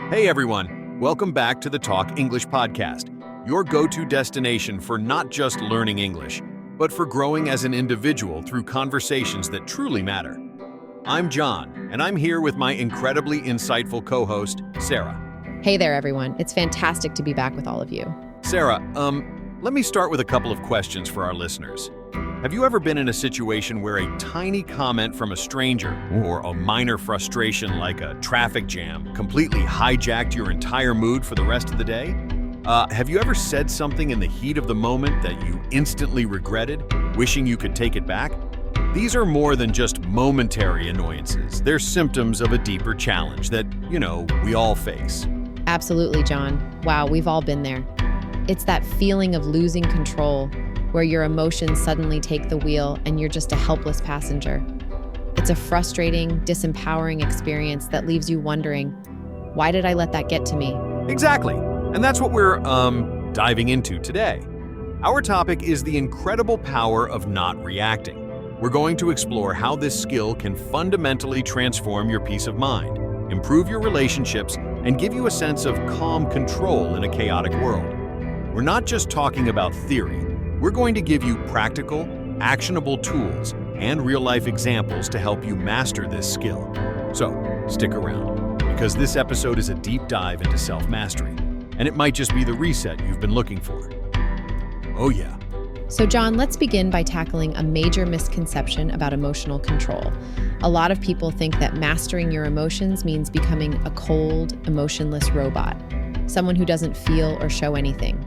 Hey everyone, welcome back to the Talk English podcast, your go-to destination for not just learning English, but for growing as an individual through conversations that truly matter. I'm John, and I'm here with my incredibly insightful co-host, Sarah. Hey there, everyone. It's fantastic to be back with all of you. Sarah, let me start with a couple of questions for our listeners. Have you ever been in a situation where a tiny comment from a stranger or a minor frustration like a traffic jam completely hijacked your entire mood for the rest of the day? Have you ever said something in the heat of the moment that you instantly regretted, wishing you could take it back? These are more than just momentary annoyances. They're symptoms of a deeper challenge that, we all face. Absolutely, John. Wow, we've all been there. It's that feeling of losing control, where your emotions suddenly take the wheel and you're just a helpless passenger. It's a frustrating, disempowering experience that leaves you wondering, why did I let that get to me? Exactly. And that's what we're diving into today. Our topic is the incredible power of not reacting. We're going to explore how this skill can fundamentally transform your peace of mind, improve your relationships, and give you a sense of calm control in a chaotic world. We're not just talking about theory. We're going to give you practical, actionable tools and real-life examples to help you master this skill. So, stick around, because this episode is a deep dive into self-mastery, and it might just be the reset you've been looking for. Oh yeah. So, John, let's begin by tackling a major misconception about emotional control. A lot of people think that mastering your emotions means becoming a cold, emotionless robot, someone who doesn't feel or show anything,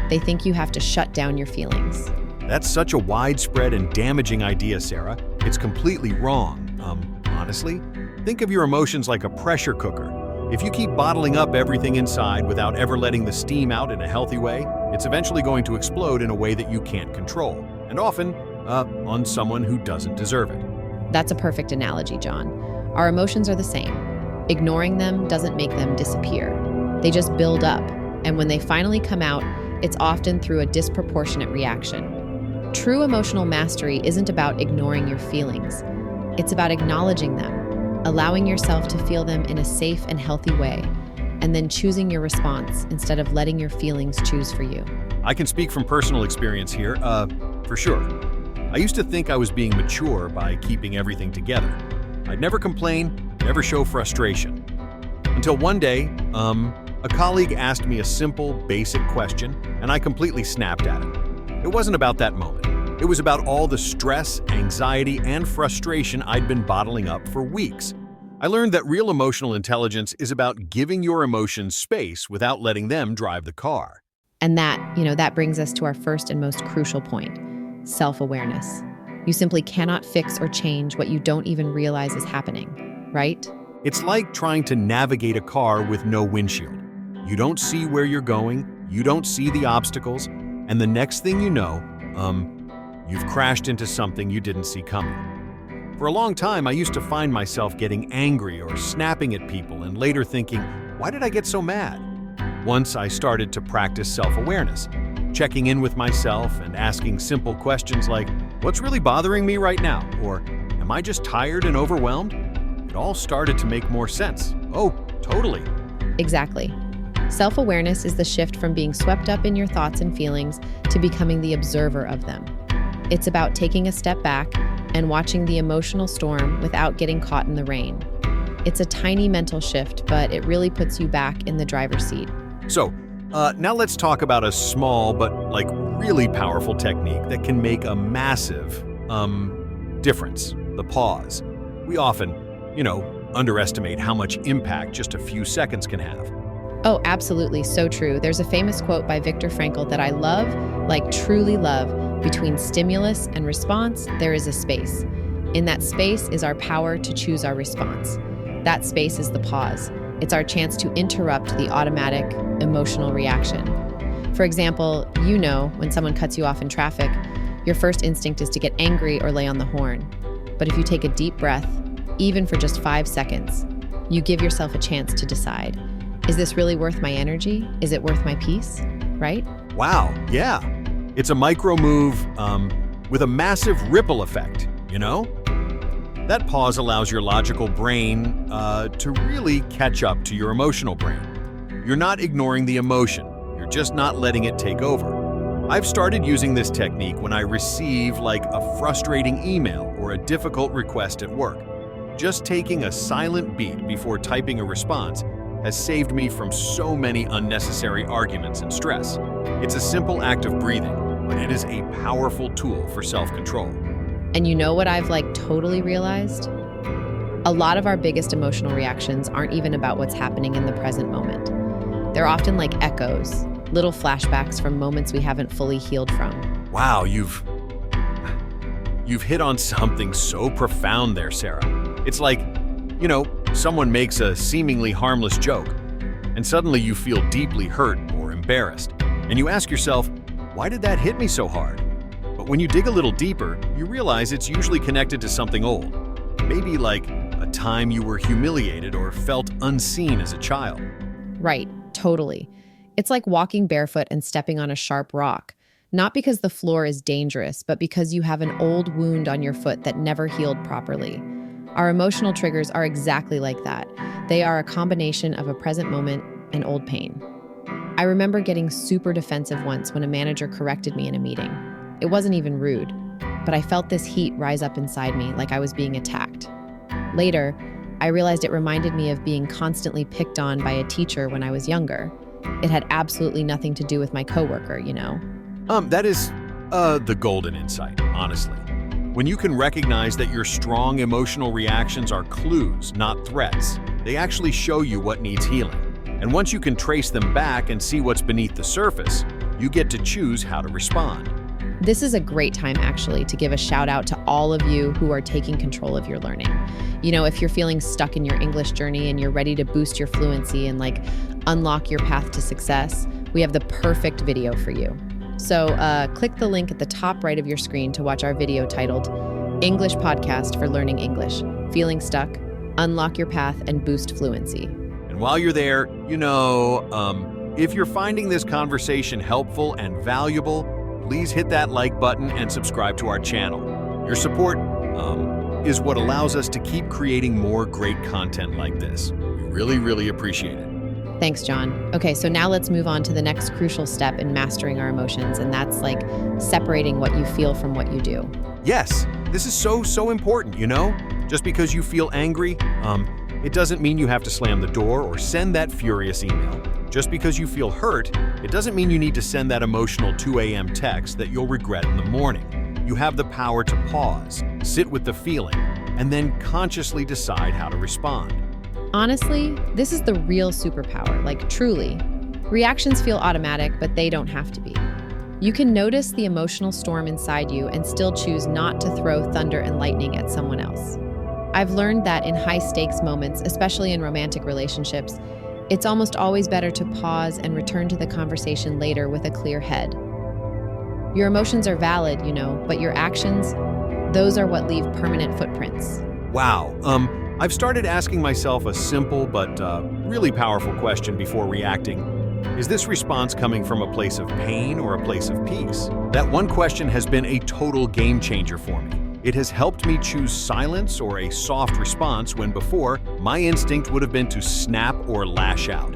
They think you have to shut down your feelings. That's such a widespread and damaging idea, Sarah. It's completely wrong. Honestly, think of your emotions like a pressure cooker. If you keep bottling up everything inside without ever letting the steam out in a healthy way, it's eventually going to explode in a way that you can't control, and often on someone who doesn't deserve it. That's a perfect analogy, John. Our emotions are the same. Ignoring them doesn't make them disappear. They just build up, and when they finally come out, it's often through a disproportionate reaction. True emotional mastery isn't about ignoring your feelings. It's about acknowledging them, allowing yourself to feel them in a safe and healthy way, and then choosing your response instead of letting your feelings choose for you. I can speak from personal experience here, for sure. I used to think I was being mature by keeping everything together. I'd never complain, never show frustration. Until one day, a colleague asked me a simple, basic question, and I completely snapped at it. It wasn't about that moment. It was about all the stress, anxiety, and frustration I'd been bottling up for weeks. I learned that real emotional intelligence is about giving your emotions space without letting them drive the car. And that brings us to our first and most crucial point, self-awareness. You simply cannot fix or change what you don't even realize is happening, right? It's like trying to navigate a car with no windshield. You don't see where you're going, you don't see the obstacles, and the next thing you know, you've crashed into something you didn't see coming. For a long time, I used to find myself getting angry or snapping at people and later thinking, why did I get so mad? Once I started to practice self-awareness, checking in with myself and asking simple questions like, what's really bothering me right now? Or, am I just tired and overwhelmed? It all started to make more sense. Oh, totally. Exactly. Self-awareness is the shift from being swept up in your thoughts and feelings to becoming the observer of them. It's about taking a step back and watching the emotional storm without getting caught in the rain. It's a tiny mental shift, but it really puts you back in the driver's seat. So, now let's talk about a small but really powerful technique that can make a massive difference, the pause. We often, underestimate how much impact just a few seconds can have. Oh, absolutely. So true. There's a famous quote by Viktor Frankl that I love, truly love. Between stimulus and response, there is a space. In that space is our power to choose our response. That space is the pause. It's our chance to interrupt the automatic emotional reaction. For example, when someone cuts you off in traffic, your first instinct is to get angry or lay on the horn. But if you take a deep breath, even for just 5 seconds, you give yourself a chance to decide, is this really worth my energy? Is it worth my peace? Right? Wow, yeah. It's a micro move with a massive ripple effect, That pause allows your logical brain to really catch up to your emotional brain. You're not ignoring the emotion, you're just not letting it take over. I've started using this technique when I receive like a frustrating email or a difficult request at work. Just taking a silent beat before typing a response has saved me from so many unnecessary arguments and stress. It's a simple act of breathing, but it is a powerful tool for self-control. And you know what I've totally realized? A lot of our biggest emotional reactions aren't even about what's happening in the present moment. They're often like echoes, little flashbacks from moments we haven't fully healed from. Wow, you've hit on something so profound there, Sarah. It's like, someone makes a seemingly harmless joke, and suddenly you feel deeply hurt or embarrassed. And you ask yourself, why did that hit me so hard? But when you dig a little deeper, you realize it's usually connected to something old. Maybe like a time you were humiliated or felt unseen as a child. Right, totally. It's like walking barefoot and stepping on a sharp rock. Not because the floor is dangerous, but because you have an old wound on your foot that never healed properly. Our emotional triggers are exactly like that. They are a combination of a present moment and old pain. I remember getting super defensive once when a manager corrected me in a meeting. It wasn't even rude, but I felt this heat rise up inside me like I was being attacked. Later, I realized it reminded me of being constantly picked on by a teacher when I was younger. It had absolutely nothing to do with my coworker, That is the golden insight, honestly. When you can recognize that your strong emotional reactions are clues, not threats, they actually show you what needs healing. And once you can trace them back and see what's beneath the surface, you get to choose how to respond. This is a great time, actually, to give a shout out to all of you who are taking control of your learning. If you're feeling stuck in your English journey and you're ready to boost your fluency and unlock your path to success, we have the perfect video for you. So click the link at the top right of your screen to watch our video titled English Podcast for Learning English, Feeling Stuck, Unlock Your Path, and Boost Fluency. And while you're there, if you're finding this conversation helpful and valuable, please hit that like button and subscribe to our channel. Your support is what allows us to keep creating more great content like this. We really, really appreciate it. Thanks, John. Okay, so now let's move on to the next crucial step in mastering our emotions, and that's separating what you feel from what you do. Yes, this is so important, Just because you feel angry, it doesn't mean you have to slam the door or send that furious email. Just because you feel hurt, it doesn't mean you need to send that emotional 2 a.m. text that you'll regret in the morning. You have the power to pause, sit with the feeling, and then consciously decide how to respond. Honestly, this is the real superpower, truly. Reactions feel automatic, but they don't have to be. You can notice the emotional storm inside you and still choose not to throw thunder and lightning at someone else. I've learned that in high-stakes moments, especially in romantic relationships, it's almost always better to pause and return to the conversation later with a clear head. Your emotions are valid, but your actions, those are what leave permanent footprints. Wow. I've started asking myself a simple but really powerful question before reacting. Is this response coming from a place of pain or a place of peace? That one question has been a total game changer for me. It has helped me choose silence or a soft response when before, my instinct would have been to snap or lash out.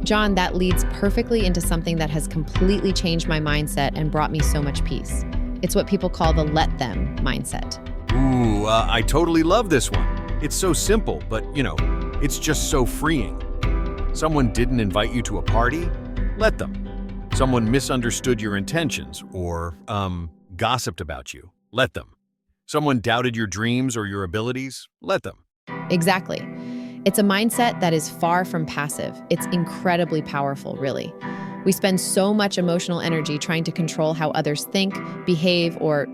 John, that leads perfectly into something that has completely changed my mindset and brought me so much peace. It's what people call the let them mindset. Ooh, I totally love this one. It's so simple, but it's just so freeing. Someone didn't invite you to a party? Let them. Someone misunderstood your intentions or gossiped about you? Let them. Someone doubted your dreams or your abilities? Let them. Exactly. It's a mindset that is far from passive. It's incredibly powerful, really. We spend so much emotional energy trying to control how others think, behave, or,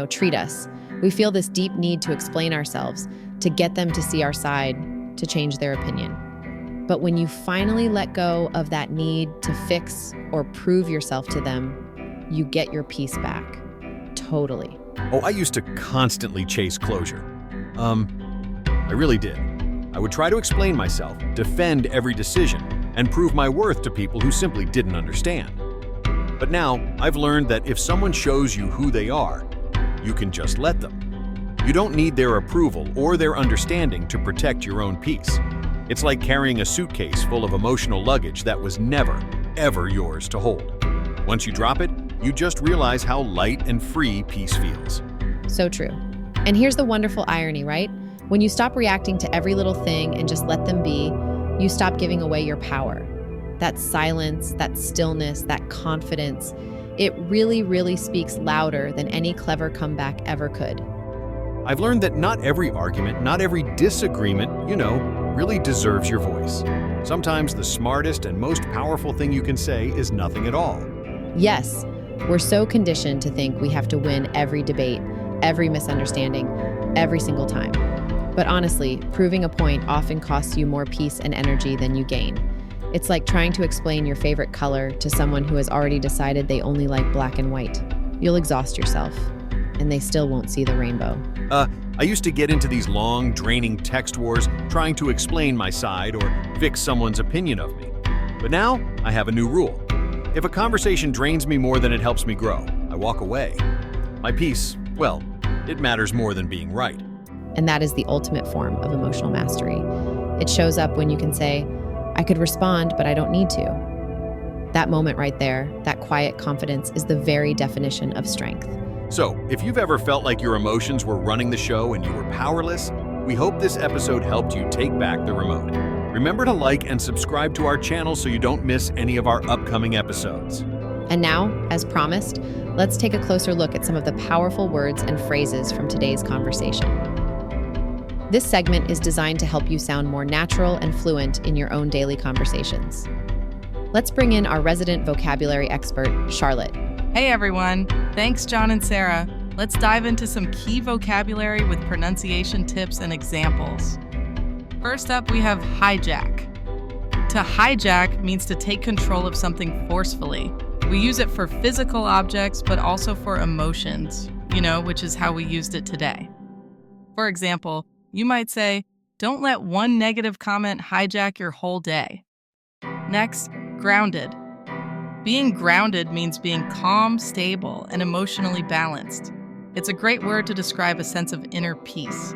treat us. We feel this deep need to explain ourselves, to get them to see our side, to change their opinion. But when you finally let go of that need to fix or prove yourself to them, you get your peace back. Totally. Oh, I used to constantly chase closure. I really did. I would try to explain myself, defend every decision, and prove my worth to people who simply didn't understand. But now, I've learned that if someone shows you who they are, you can just let them. You don't need their approval or their understanding to protect your own peace. It's like carrying a suitcase full of emotional luggage that was never, ever yours to hold. Once you drop it, you just realize how light and free peace feels. So true. And here's the wonderful irony, right? When you stop reacting to every little thing and just let them be, you stop giving away your power. That silence, that stillness, that confidence, it really, really speaks louder than any clever comeback ever could. I've learned that not every argument, not every disagreement, really deserves your voice. Sometimes the smartest and most powerful thing you can say is nothing at all. Yes, we're so conditioned to think we have to win every debate, every misunderstanding, every single time. But honestly, proving a point often costs you more peace and energy than you gain. It's like trying to explain your favorite color to someone who has already decided they only like black and white. You'll exhaust yourself, and they still won't see the rainbow. I used to get into these long, draining text wars trying to explain my side or fix someone's opinion of me. But now, I have a new rule. If a conversation drains me more than it helps me grow, I walk away. My peace, well, it matters more than being right. And that is the ultimate form of emotional mastery. It shows up when you can say, I could respond, but I don't need to. That moment right there, that quiet confidence, is the very definition of strength. So, if you've ever felt like your emotions were running the show and you were powerless, we hope this episode helped you take back the remote. Remember to like and subscribe to our channel so you don't miss any of our upcoming episodes. And now, as promised, let's take a closer look at some of the powerful words and phrases from today's conversation. This segment is designed to help you sound more natural and fluent in your own daily conversations. Let's bring in our resident vocabulary expert, Charlotte. Hey everyone, thanks John and Sarah. Let's dive into some key vocabulary with pronunciation tips and examples. First up, we have hijack. To hijack means to take control of something forcefully. We use it for physical objects, but also for emotions, which is how we used it today. For example, you might say, don't let one negative comment hijack your whole day. Next, grounded. Being grounded means being calm, stable, and emotionally balanced. It's a great word to describe a sense of inner peace.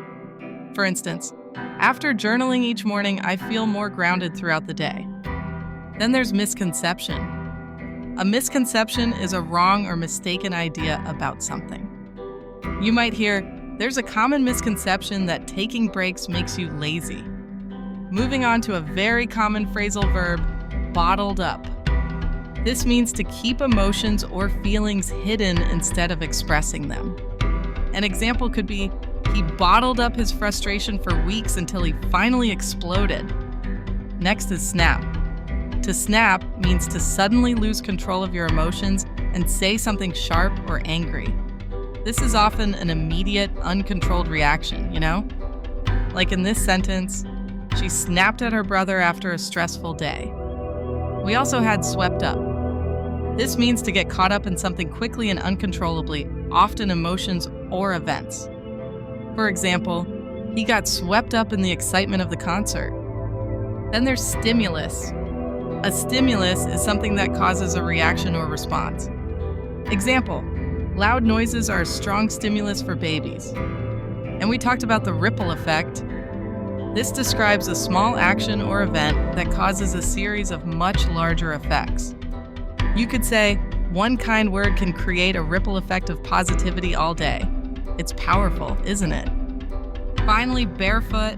For instance, after journaling each morning, I feel more grounded throughout the day. Then there's misconception. A misconception is a wrong or mistaken idea about something. You might hear, there's a common misconception that taking breaks makes you lazy. Moving on to a very common phrasal verb, bottled up. This means to keep emotions or feelings hidden instead of expressing them. An example could be, he bottled up his frustration for weeks until he finally exploded. Next is snap. To snap means to suddenly lose control of your emotions and say something sharp or angry. This is often an immediate, uncontrolled reaction, Like in this sentence, she snapped at her brother after a stressful day. We also had swept up. This means to get caught up in something quickly and uncontrollably, often emotions or events. For example, he got swept up in the excitement of the concert. Then there's stimulus. A stimulus is something that causes a reaction or response. Example, loud noises are a strong stimulus for babies. And we talked about the ripple effect. This describes a small action or event that causes a series of much larger effects. You could say, one kind word can create a ripple effect of positivity all day. It's powerful, isn't it? Finally, barefoot.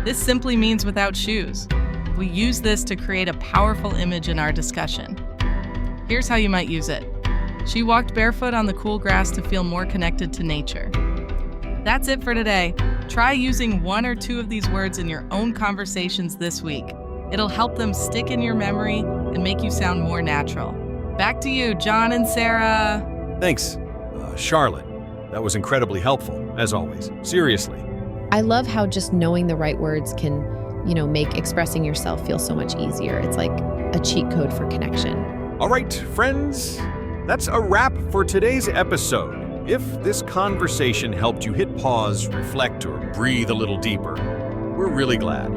This simply means without shoes. We use this to create a powerful image in our discussion. Here's how you might use it. She walked barefoot on the cool grass to feel more connected to nature. That's it for today. Try using one or two of these words in your own conversations this week. It'll help them stick in your memory and make you sound more natural. Back to you, John and Sarah. Thanks, Charlotte. That was incredibly helpful, as always. Seriously. I love how just knowing the right words can, make expressing yourself feel so much easier. It's like a cheat code for connection. All right, friends, that's a wrap for today's episode. If this conversation helped you hit pause, reflect, or breathe a little deeper, we're really glad.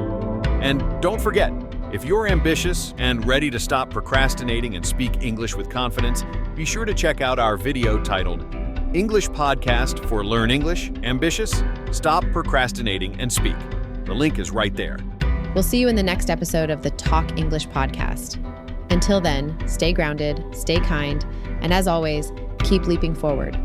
And don't forget, if you're ambitious and ready to stop procrastinating and speak English with confidence, be sure to check out our video titled English podcast for Learn English, Ambitious, Stop Procrastinating and Speak. The link is right there. We'll see you in the next episode of the Talk English podcast. Until then, stay grounded, stay kind, and as always, keep leaping forward.